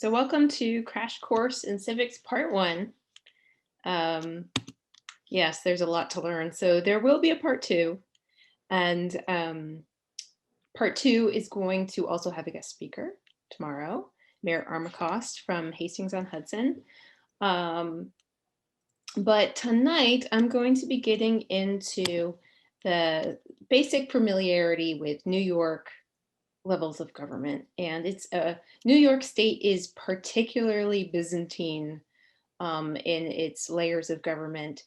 So welcome to Crash Course in Civics Part 1. Yes, there's a lot to learn. So there will be a Part 2. And Part 2 is going to also have a guest speaker tomorrow, Mayor Armacost from Hastings-on-Hudson. But tonight I'm going to be getting into the basic familiarity with New York levels of government. And it's New York State is particularly Byzantine in its layers of government.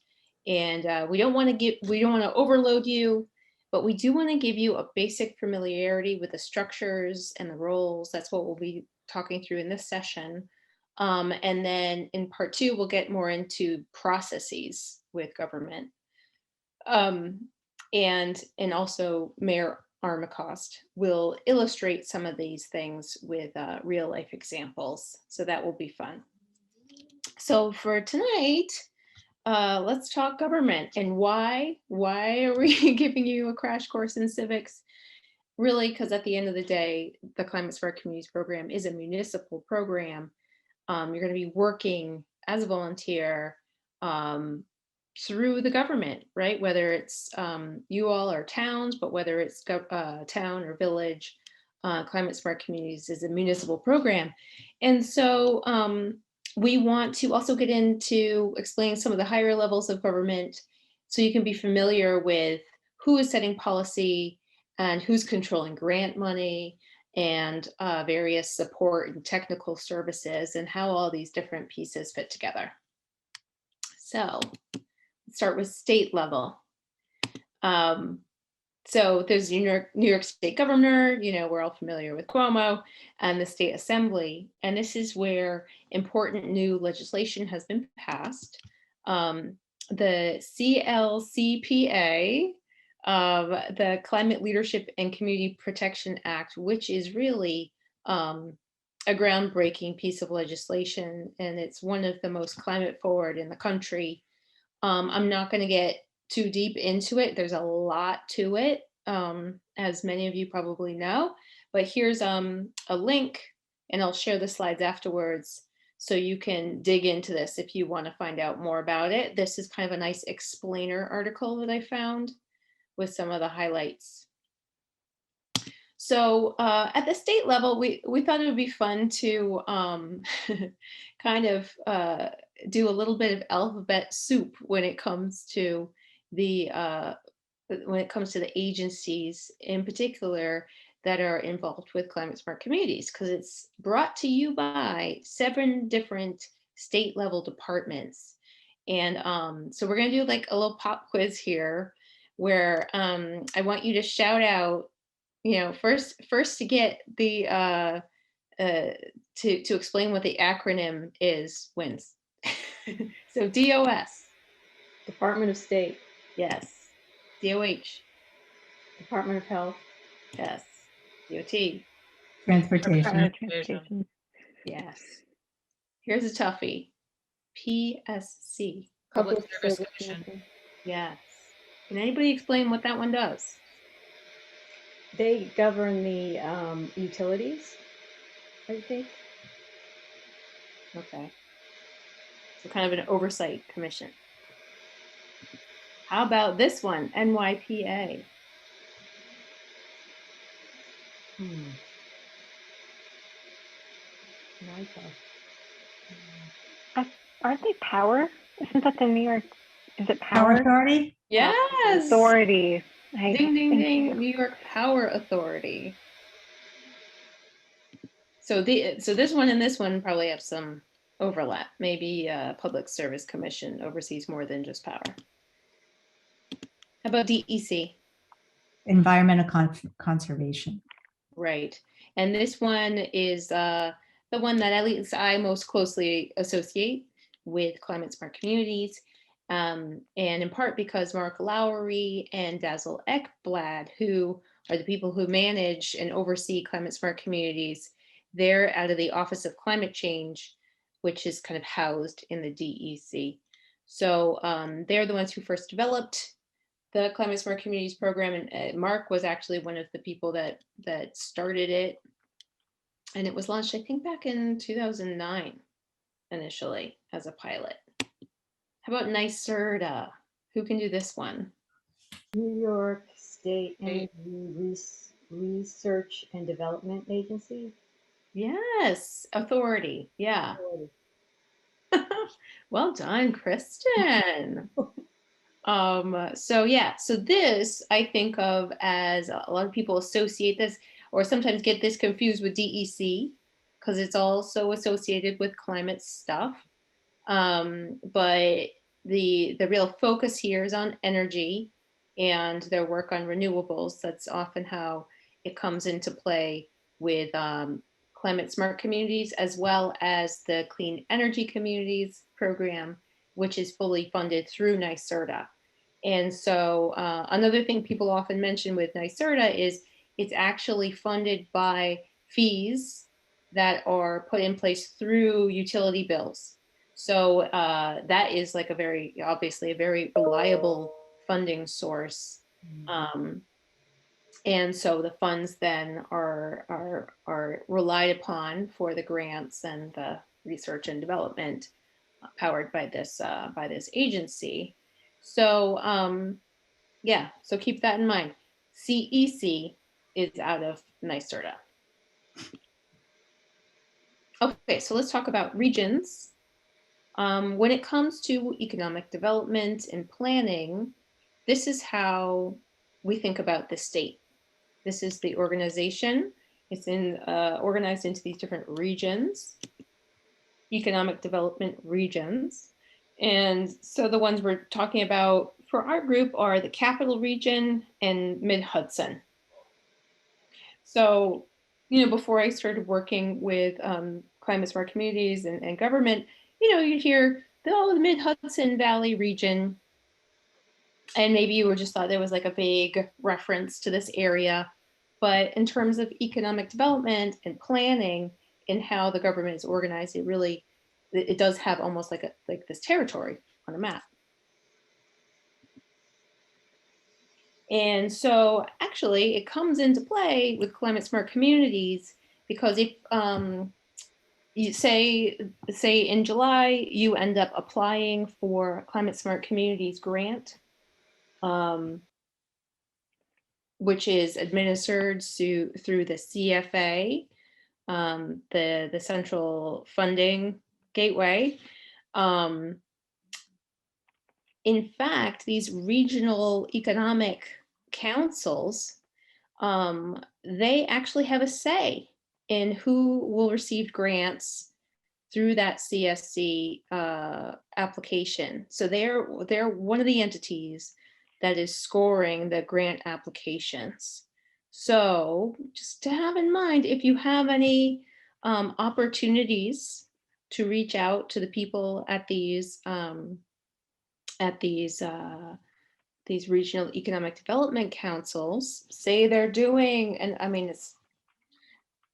And we don't want to overload you, but we do want to give you a basic familiarity with the structures and the roles. That's what we'll be talking through in this session. And then in Part 2, we'll get more into processes with government. And also Mayor Armacost will illustrate some of these things with real life examples. So that will be fun. So for tonight, let's talk government and why are we giving you a crash course in civics? Really, because at the end of the day, the Climate Smart Communities program is a municipal program. You're going to be working as a volunteer through the government, right? Whether it's you all are towns, but whether it's town or village, Climate Smart Communities is a municipal program. And so we want to also get into explaining some of the higher levels of government so you can be familiar with who is setting policy and who's controlling grant money and various support and technical services and how all these different pieces fit together. So let's start with state level. So there's New York State Governor, we're all familiar with Cuomo, and the State Assembly. And this is where important new legislation has been passed. The CLCPA, the Climate Leadership and Community Protection Act, which is really a groundbreaking piece of legislation, and it's one of the most climate forward in the country. I'm not going to get too deep into it. There's a lot to it, as many of you probably know, but here's a link, and I'll share the slides afterwards so you can dig into this if you want to find out more about it. This is kind of a nice explainer article that I found with some of the highlights. So at the state level, we thought it would be fun to kind of do a little bit of alphabet soup when it comes to the agencies in particular that are involved with Climate Smart Communities, because it's brought to you by 7 different state level departments. And so we're going to do like a little pop quiz here where I want you to shout out, first to get the to explain what the acronym is wins. So DOS. Department of State. Yes. DOH. Department of Health. Yes. DOT. Transportation. Yes. Here's a toughie. PSC. Public Service Commission. Yes. Can anybody explain what that one does? They govern the utilities, I think. Okay. So kind of an oversight commission. How about this one? NYPA. Aren't they power? Isn't that the New York? Is it power? Authority? Yes. Authority. Ding, ding, ding. New York Power Authority. So this one and this one probably have some overlap. Maybe Public Service Commission oversees more than just power. How about DEC? Environmental Conservation. Right. And this one is the one that at least I most closely associate with Climate Smart Communities. And in part because Mark Lowry and Dazzle Ekblad, who are the people who manage and oversee Climate Smart Communities, they're out of the Office of Climate Change, which is kind of housed in the DEC. So they're the ones who first developed the Climate Smart Communities program, and Mark was actually one of the people that started it. And it was launched, I think, back in 2009 initially as a pilot. How about NYSERDA? Who can do this one? New York State Okay. Energy Research and Development Agency. Yes, authority. Yeah. Well done, Kristen. So yeah, so this I think of as a lot of people associate this or sometimes get this confused with DEC because it's also associated with climate stuff. But the real focus here is on energy and their work on renewables. That's often how it comes into play with climate smart communities, as well as the Clean Energy Communities program, which is fully funded through NYSERDA. And so another thing people often mention with NYSERDA is it's actually funded by fees that are put in place through utility bills. So that is like obviously a very reliable funding source. And so the funds then are relied upon for the grants and the research and development powered by this agency. So yeah, so keep that in mind. CEC is out of NYSERDA. Okay, so let's talk about regions. When it comes to economic development and planning, this is how we think about the state. This is the organization. It's organized into these different regions, economic development regions. And so the ones we're talking about for our group are the Capital Region and Mid-Hudson. So, before I started working with climate smart communities and government, you'd hear the Mid-Hudson Valley region, and maybe you just thought there was like a vague reference to this area. But in terms of economic development and planning and how the government is organized, it does have almost like this territory on a map. And so actually it comes into play with climate smart communities because if you say in July, you end up applying for Climate Smart Communities grant, which is administered through the CFA, the Central Funding Gateway. In fact, these regional economic councils, they actually have a say in who will receive grants through that CSC application. So they're one of the entities that is scoring the grant applications. So just to have in mind, if you have any opportunities to reach out to the people at these regional economic development councils, say they're doing,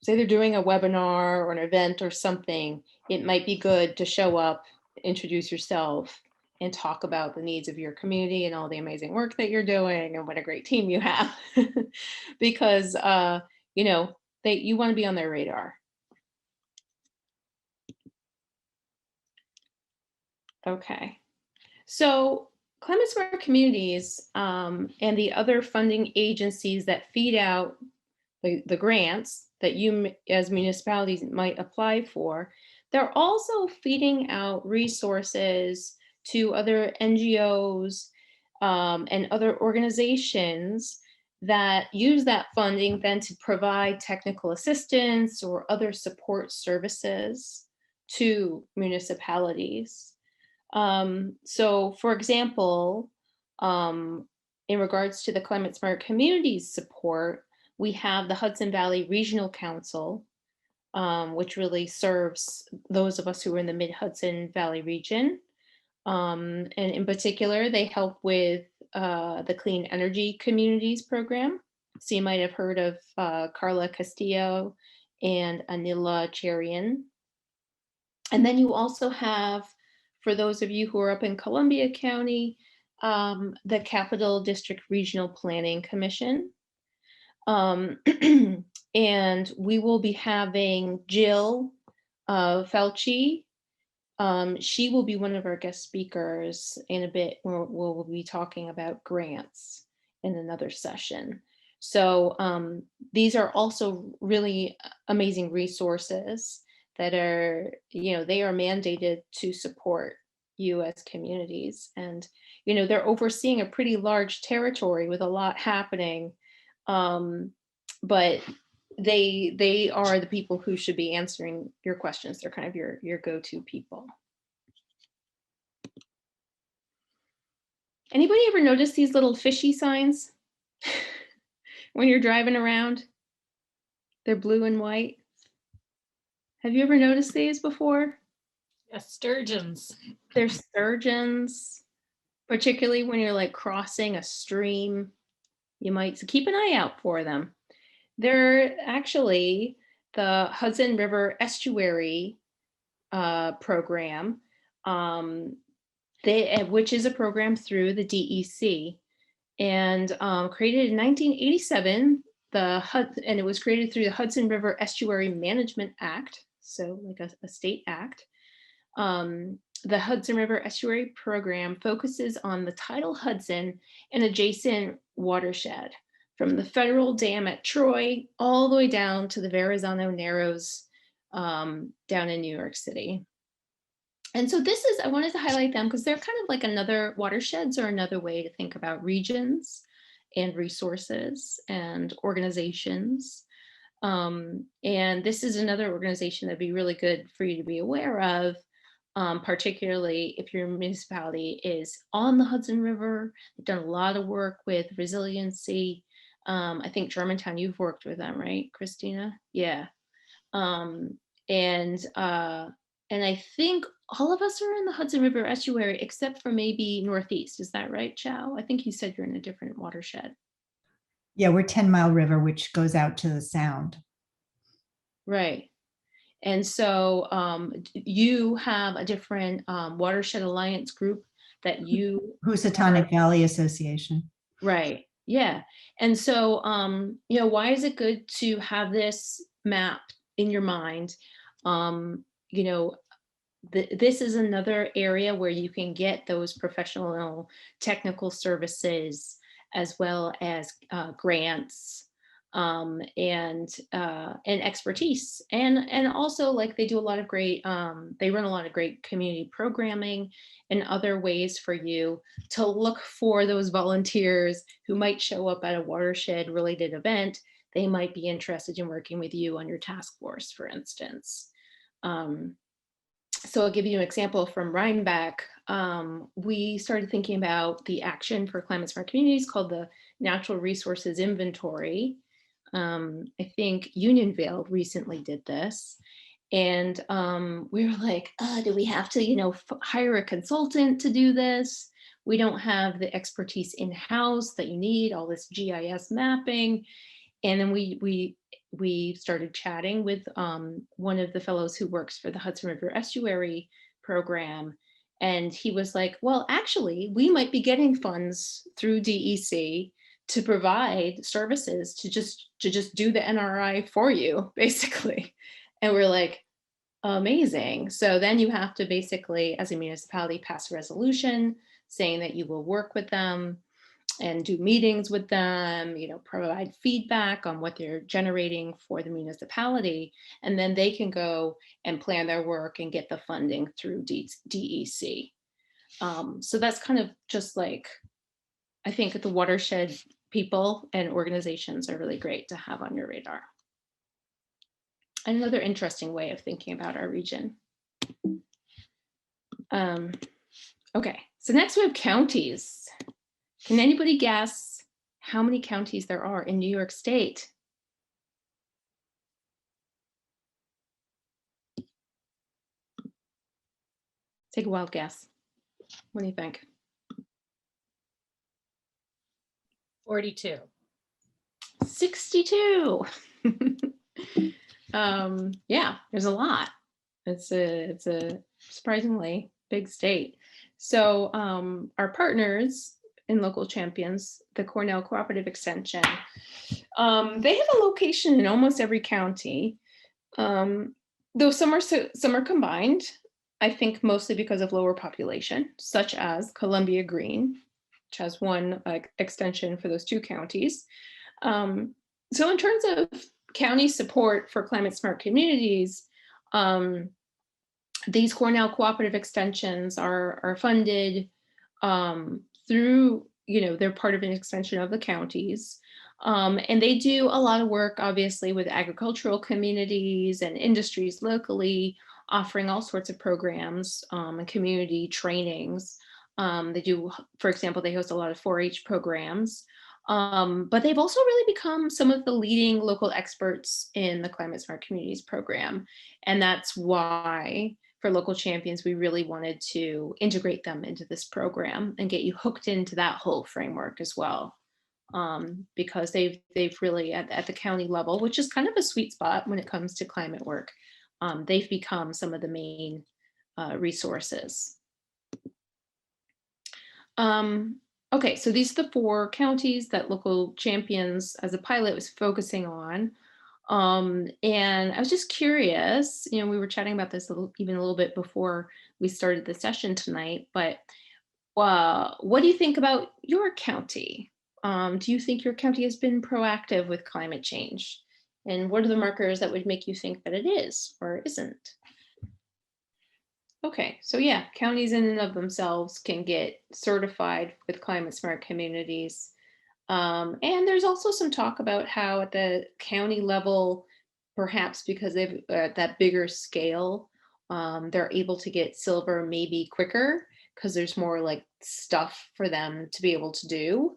say they're doing a webinar or an event or something, it might be good to show up, introduce yourself, and talk about the needs of your community and all the amazing work that you're doing and what a great team you have. Because, you want to be on their radar. Okay. So climate smart communities and the other funding agencies that feed out the grants that you as municipalities might apply for, they're also feeding out resources to other NGOs and other organizations that use that funding then to provide technical assistance or other support services to municipalities. So for example, in regards to the Climate Smart Communities support, we have the Hudson Valley Regional Council, which really serves those of us who are in the Mid-Hudson Valley region. And in particular, they help with the Clean Energy Communities program. So you might have heard of Carla Castillo and Anila Cherian. And then you also have, for those of you who are up in Columbia County, the Capital District Regional Planning Commission. And we will be having Jill Felci. She will be one of our guest speakers in a bit. We'll be talking about grants in another session. So these are also really amazing resources that are, they are mandated to support you as communities. And, they're overseeing a pretty large territory with a lot happening. But they are the people who should be answering your questions. They're kind of your go-to people. Anybody ever notice these little fishy signs when you're driving around? They're blue and white. Have you ever noticed these before? Yes, sturgeons. They're sturgeons, particularly when you're like crossing a stream. You might keep an eye out for them. They're actually the Hudson River Estuary program, which is a program through the DEC, and created in 1987. And it was created through the Hudson River Estuary Management Act, so like a state act. The Hudson River Estuary Program focuses on the tidal Hudson and adjacent watershed, from the federal dam at Troy all the way down to the Verrazano Narrows down in New York City. And so I wanted to highlight them because they're kind of like another, watersheds are another way to think about regions and resources and organizations. And this is another organization that'd be really good for you to be aware of, particularly if your municipality is on the Hudson River. They've done a lot of work with resiliency. I think Germantown, you've worked with them, right, Christina? Yeah. And I think all of us are in the Hudson River Estuary, except for maybe Northeast. Is that right, Chow? I think you said you're in a different watershed. Yeah, we're 10 Mile River, which goes out to the Sound. Right. And so you have a different Watershed Alliance group that you... Housatonic Valley Association. Right. Yeah. And so, why is it good to have this map in your mind? This is another area where you can get those professional technical services, as well as grants and expertise, and also, like, they do a lot of great, they run a lot of great community programming and other ways for you to look for those volunteers who might show up at a watershed related event. They might be interested in working with you on your task force, for instance. So I'll give you an example from Rhinebeck. We started thinking about the action for climate smart communities called the Natural Resources Inventory. I think Unionville recently did this. And we were like, do we have to, hire a consultant to do this? We don't have the expertise in-house that you need, all this GIS mapping. And then we started chatting with one of the fellows who works for the Hudson River Estuary Program. And he was like, well, actually, we might be getting funds through DEC to provide services to just do the NRI for you, basically. And we're like, amazing. So then you have to basically, as a municipality, pass a resolution saying that you will work with them and do meetings with them, provide feedback on what they're generating for the municipality. And then they can go and plan their work and get the funding through DEC. So that's kind of just like, I think the watershed people and organizations are really great to have on your radar. Another interesting way of thinking about our region. Okay, so next we have counties. Can anybody guess how many counties there are in New York State? Take a wild guess. What do you think? 42. 62. Yeah, there's a lot. It's a surprisingly big state. So our partners in Local Champions, the Cornell Cooperative Extension, They have a location in almost every county, though some are combined. I think mostly because of lower population, such as Columbia Green, which has one extension for those two counties. So in terms of county support for climate smart communities, these Cornell cooperative extensions are funded through, they're part of an extension of the counties. And they do a lot of work, obviously, with agricultural communities and industries locally, offering all sorts of programs and community trainings. They do, for example, they host a lot of 4-H programs. But they've also really become some of the leading local experts in the Climate Smart Communities program. And that's why for local champions, we really wanted to integrate them into this program and get you hooked into that whole framework as well. Because they've really, at the county level, which is kind of a sweet spot when it comes to climate work, they've become some of the main resources. Okay, so these are the 4 counties that Local Champions as a pilot was focusing on. And I was just curious, we were chatting about this even a little bit before we started the session tonight, but what do you think about your county? Do you think your county has been proactive with climate change? And what are the markers that would make you think that it is or isn't? Okay, so yeah, counties in and of themselves can get certified with climate smart communities. And there's also some talk about how at the county level, perhaps because they've that bigger scale, they're able to get silver maybe quicker because there's more like stuff for them to be able to do.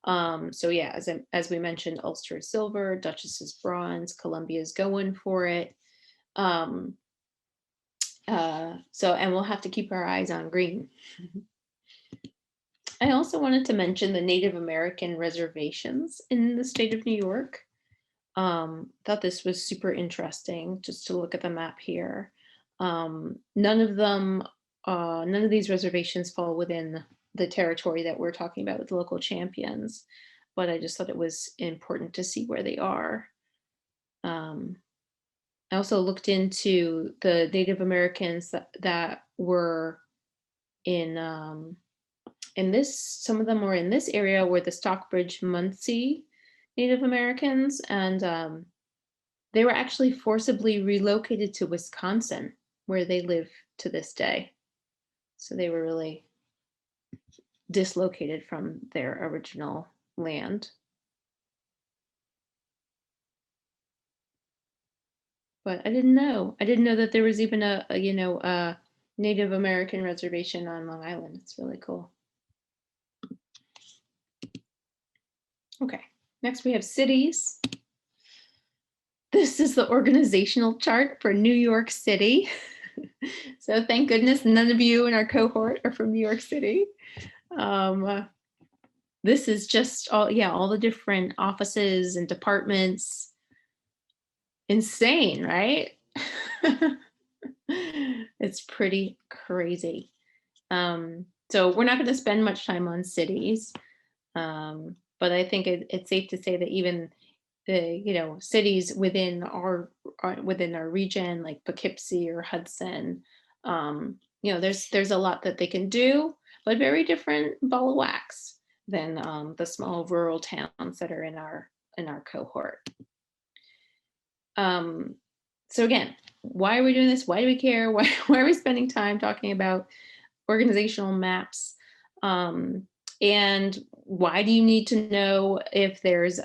So yeah, as we mentioned, Ulster is silver, Dutchess is bronze, Columbia is going for it. And we'll have to keep our eyes on green. I also wanted to mention the Native American reservations in the state of New York. Thought this was super interesting just to look at the map here. None of these reservations fall within the territory that we're talking about with local champions, but I just thought it was important to see where they are. I also looked into the Native Americans that were in this, some of them were in this area where the Stockbridge Munsee Native Americans, and they were actually forcibly relocated to Wisconsin, where they live to this day. So they were really dislocated from their original land. But I didn't know that there was even a Native American reservation on Long Island. It's really cool. Okay, next we have cities. This is the organizational chart for New York City. So thank goodness none of you in our cohort are from New York City. This is just all the different offices and departments. Insane, right? It's pretty crazy. So we're not going to spend much time on cities, but I think it's safe to say that even the cities within our region, like Poughkeepsie or Hudson, there's a lot that they can do, but very different ball of wax than the small rural towns that are in our cohort. So again, why are we doing this? Why do we care? Why are we spending time talking about organizational maps? And why do you need to know if there's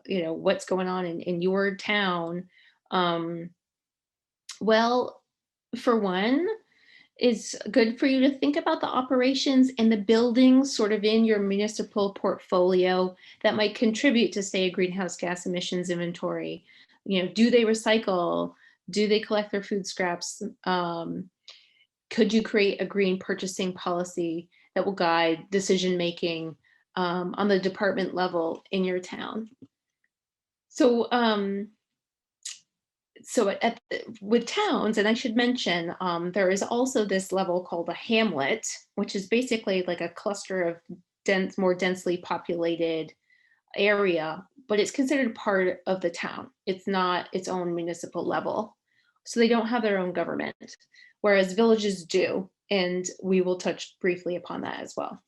what's going on in your town? Well, for one, it's good for you to think about the operations and the buildings sort of in your municipal portfolio that might contribute to, say, a greenhouse gas emissions inventory. Do they recycle? Do they collect their food scraps? Could you create a green purchasing policy that will guide decision-making on the department level in your town? So, with towns, and I should mention, there is also this level called a hamlet, which is basically like a cluster of more densely populated area but it's considered part of the town. It's not its own municipal level. So they don't have their own government, whereas villages do. And we will touch briefly upon that as well.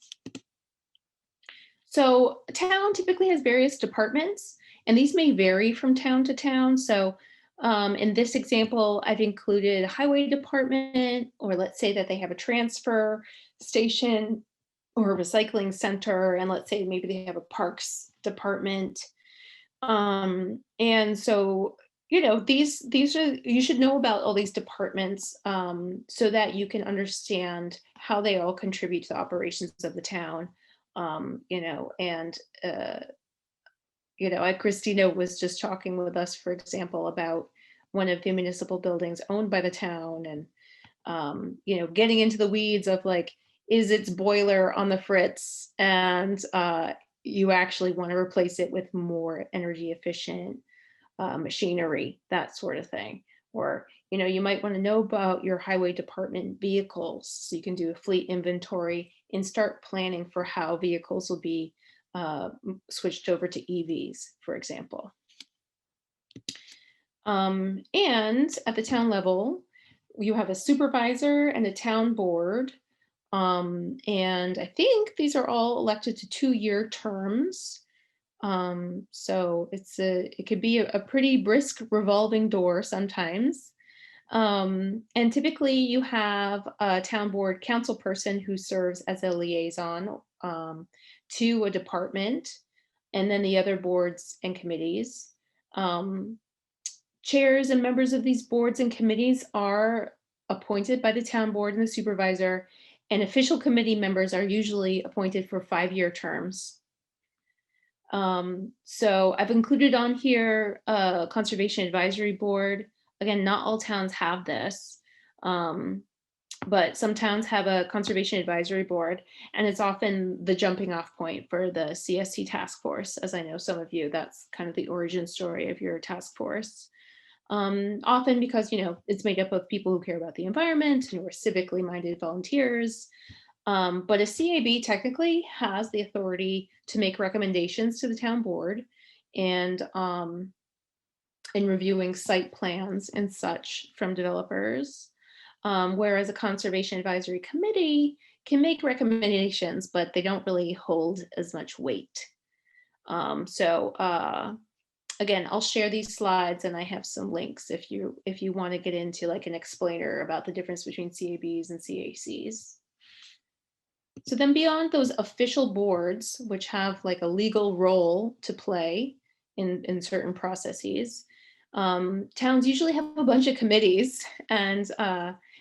So a town typically has various departments, and these may vary from town to town. So in this example, I've included a highway department, or let's say that they have a transfer station or a recycling center, and let's say maybe they have a parks department. And so, you know, these are, you should know about all these departments so that you can understand how they all contribute to the operations of the town. You know, and you know, Christina was just talking with us, for example, about one of the municipal buildings owned by the town, and you know, getting into the weeds of like, is its boiler on the fritz, and you actually want to replace it with more energy efficient machinery, that sort of thing. Or, you know, you might want to know about your highway department vehicles, so you can do a fleet inventory and start planning for how vehicles will be switched over to EVs, for example. And at the town level, you have a supervisor and a town board. And I think these are all elected to 2-year terms. So it could be a pretty brisk revolving door sometimes. And typically you have a town board council person who serves as a liaison to a department, and then the other boards and committees. Chairs and members of these boards and committees are appointed by the town board and the supervisor, and official committee members are usually appointed for 5-year terms. So I've included on here a conservation advisory board. Again, not all towns have this, but some towns have a conservation advisory board, and it's often the jumping off point for the CSC task force. As I know some of you, that's kind of the origin story of your task force. Often because, you know, it's made up of people who care about the environment and who are civically minded volunteers. But a CAB technically has the authority to make recommendations to the town board, and in reviewing site plans and such from developers. Whereas a conservation advisory committee can make recommendations, but they don't really hold as much weight. Again, I'll share these slides, and I have some links if you want to get into like an explainer about the difference between CABs and CACs. So then beyond those official boards, which have like a legal role to play in certain processes, towns usually have a bunch of committees, and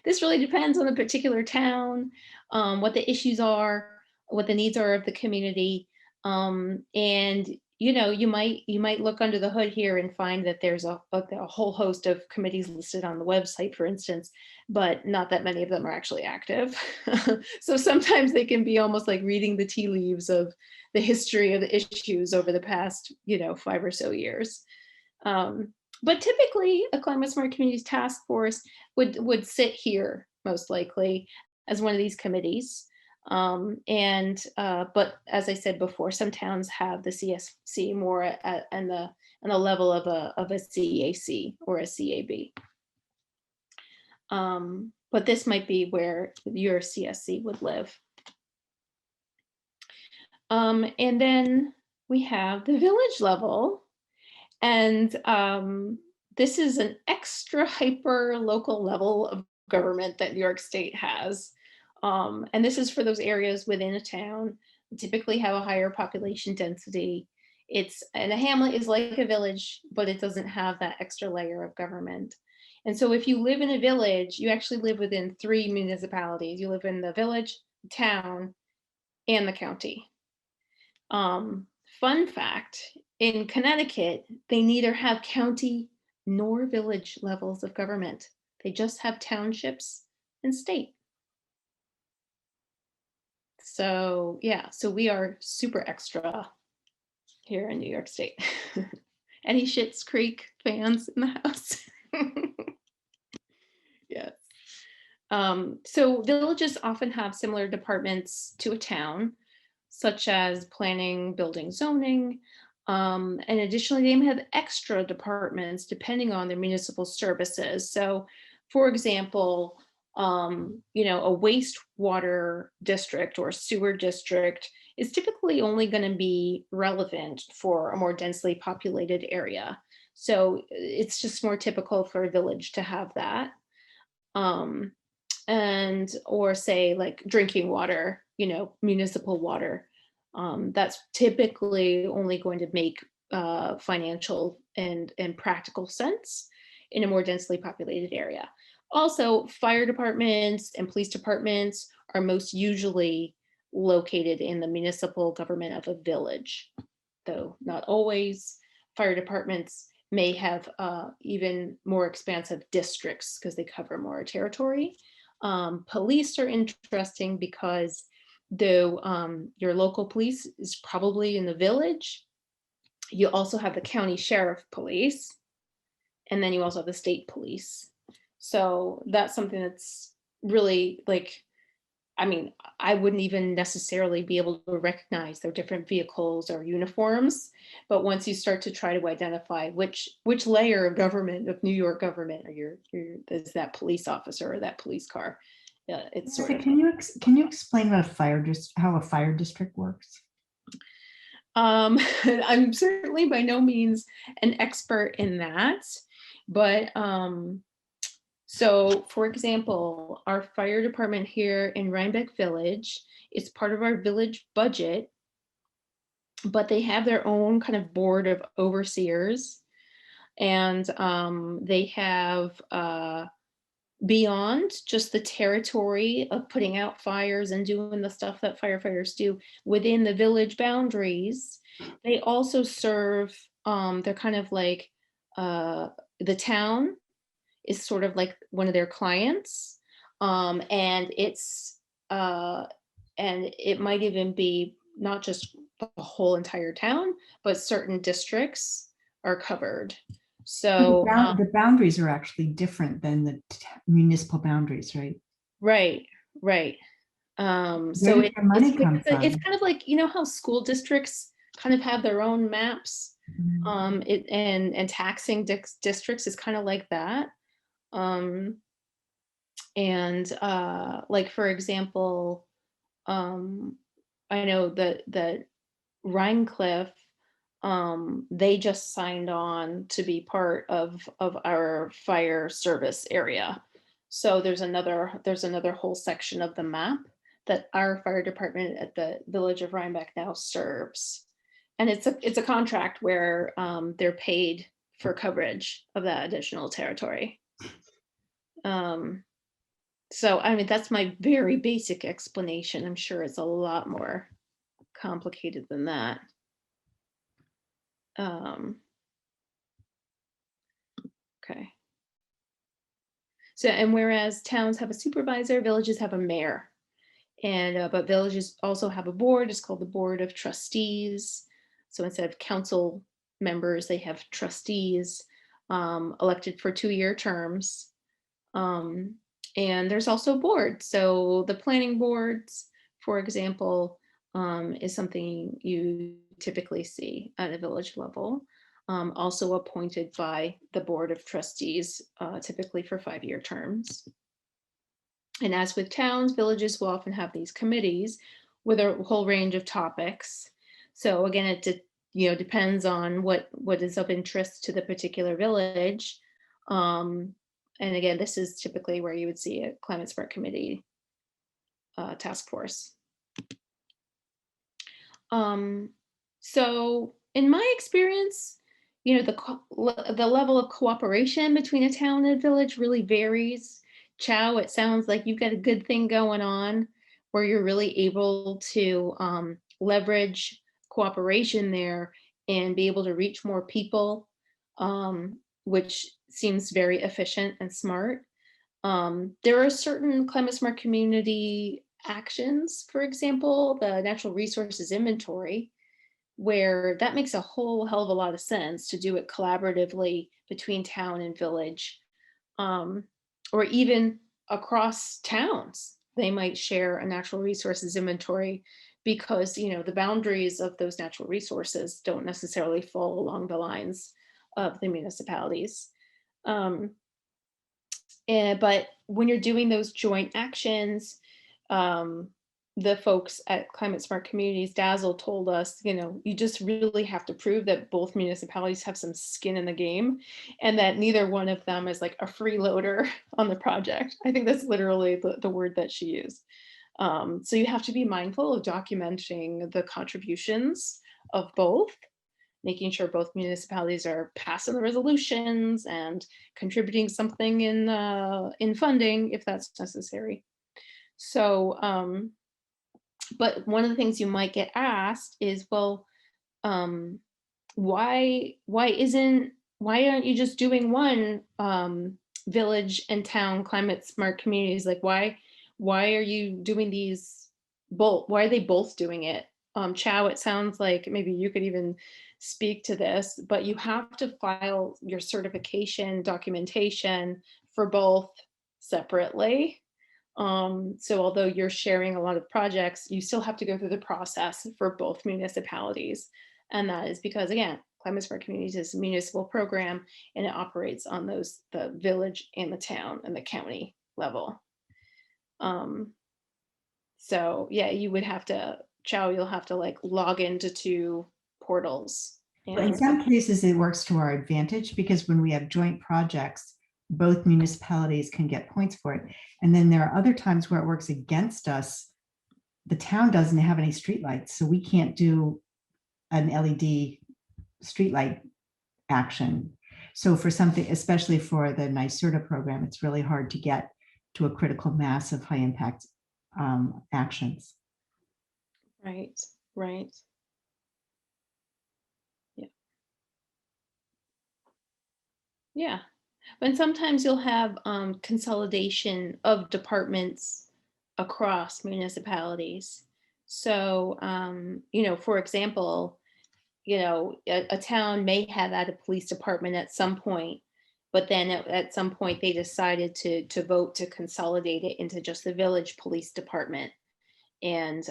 this really depends on the particular town, what the issues are, what the needs are of the community, and you know, you might look under the hood here and find that there's a whole host of committees listed on the website, for instance, but not that many of them are actually active. So sometimes they can be almost like reading the tea leaves of the history of the issues over the past, you know, 5 or so years. But typically a climate smart communities task force would sit here most likely as one of these committees. But as I said before, some towns have the CSC more at the level of a CAC or a CAB. But this might be where your CSC would live. And then we have the village level. And this is an extra hyper local level of government that New York State has. And this is for those areas within a town, typically have a higher population density. And a hamlet is like a village, but it doesn't have that extra layer of government. And so if you live in a village, you actually live within 3 municipalities. You live in the village, the town, and the county. Fun fact, in Connecticut, they neither have county nor village levels of government. They just have townships and state. So yeah, so we are super extra here in New York State. Any Schitt's Creek fans in the house? Yes. So villages often have similar departments to a town, such as planning, building, zoning, And additionally, they may have extra departments depending on their municipal services. So, for example, a wastewater district or sewer district is typically only going to be relevant for a more densely populated area. So it's just more typical for a village to have that. Um, and or say like drinking water, municipal water. That's typically only going to make financial and practical sense in a more densely populated area. Also, fire departments and police departments are most usually located in the municipal government of a village, though not always. Fire departments may have even more expansive districts because they cover more territory. Police are interesting because though your local police is probably in the village, you also have the county sheriff police, and then you also have the state police. So that's something that's really like, I mean, I wouldn't even necessarily be able to recognize their different vehicles or uniforms, but once you start to try to identify which layer of government, of New York government, or is that police officer or that police car, it's sort of. Can you explain what how a fire district works? I'm certainly by no means an expert in that, but so, for example, our fire department here in Rhinebeck Village is part of our village budget, but they have their own kind of board of overseers, and they have beyond just the territory of putting out fires and doing the stuff that firefighters do within the village boundaries. They also serve, they're kind of like the town is sort of like one of their clients, and it might even be not just the whole entire town, but certain districts are covered. So the boundaries are actually different than the municipal boundaries, right? Right. So Where does the money come from? it's kind of like, how school districts kind of have their own maps, Mhm. and taxing districts is kind of like that. And like, for example, I know that Rhinecliff, they just signed on to be part of our fire service area. So there's another whole section of the map that our fire department at the village of Rhinebeck now serves. And it's a contract where they're paid for coverage of that additional territory. So, I mean, that's my very basic explanation. I'm sure it's a lot more complicated than that. Okay. So, and whereas towns have a supervisor, villages have a mayor. And but villages also have a board. It's called the Board of Trustees. So instead of council members, they have trustees elected for 2-year terms. And there's also boards. So the planning boards, for example, is something you typically see at a village level. Also appointed by the Board of Trustees, typically for 5-year terms. And as with towns, villages will often have these committees with a whole range of topics. So again, it depends on what is of interest to the particular village. And again, this is typically where you would see a climate smart committee task force. So in my experience, the level of cooperation between a town and a village really varies. Chow, it sounds like you've got a good thing going on where you're really able to leverage cooperation there and be able to reach more people, which seems very efficient and smart. There are certain climate smart community actions, for example, the natural resources inventory, where that makes a whole hell of a lot of sense to do it collaboratively between town and village, or even across towns. they might share a natural resources inventory because, you know, the boundaries of those natural resources don't necessarily fall along the lines of the municipalities. Um, but when you're doing those joint actions, um, the folks at Climate Smart Communities, Dazzle told us, you know, you just really have to prove that both municipalities have some skin in the game and that neither one of them is like a freeloader on the project. I think that's literally the word that she used. So you have to be mindful of documenting the contributions of both, making sure both municipalities are passing the resolutions and contributing something in funding if that's necessary. So, but one of the things you might get asked is, well, um, why aren't you just doing one village and town climate smart communities? Like why are you doing these both? Why are they both doing it? Chow, it sounds like maybe you could even speak to this, but you have to file your certification documentation for both separately. So although you're sharing a lot of projects, you still have to go through the process for both municipalities. And that is because, again, Climate Smart Communities is a municipal program and it operates on those, the village and the town and the county level. So yeah, you would have to, Chow, you'll have to like log into 2 portals. But in some cases, it works to our advantage because when we have joint projects, both municipalities can get points for it. And then there are other times where it works against us. The town doesn't have any streetlights, so we can't do an LED streetlight action. So for something, especially for the NYSERDA program, it's really hard to get to a critical mass of high impact actions. Right, right. Yeah. Yeah. But sometimes you'll have consolidation of departments across municipalities. So, you know, for example, you know, a town may have had a police department at some point, but then at some point they decided to vote to consolidate it into just the village police department and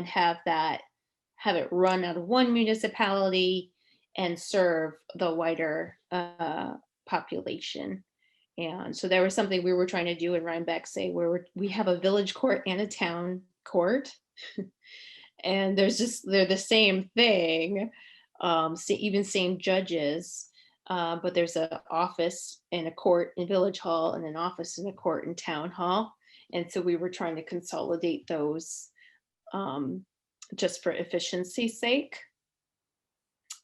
have it run out of one municipality and serve the wider population. And so there was something we were trying to do in Rhinebeck, say where we have a village court and a town court. And they're the same thing, even same judges, but there's an office and a court in Village Hall and an office and a court in Town Hall. And so we were trying to consolidate those just for efficiency's sake.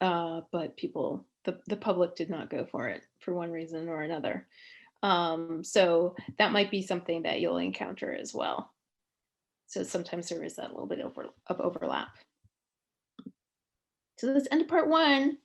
But the public did not go for it for one reason or another. So that might be something that you'll encounter as well. So sometimes there is that little bit of overlap. So let's end part 1.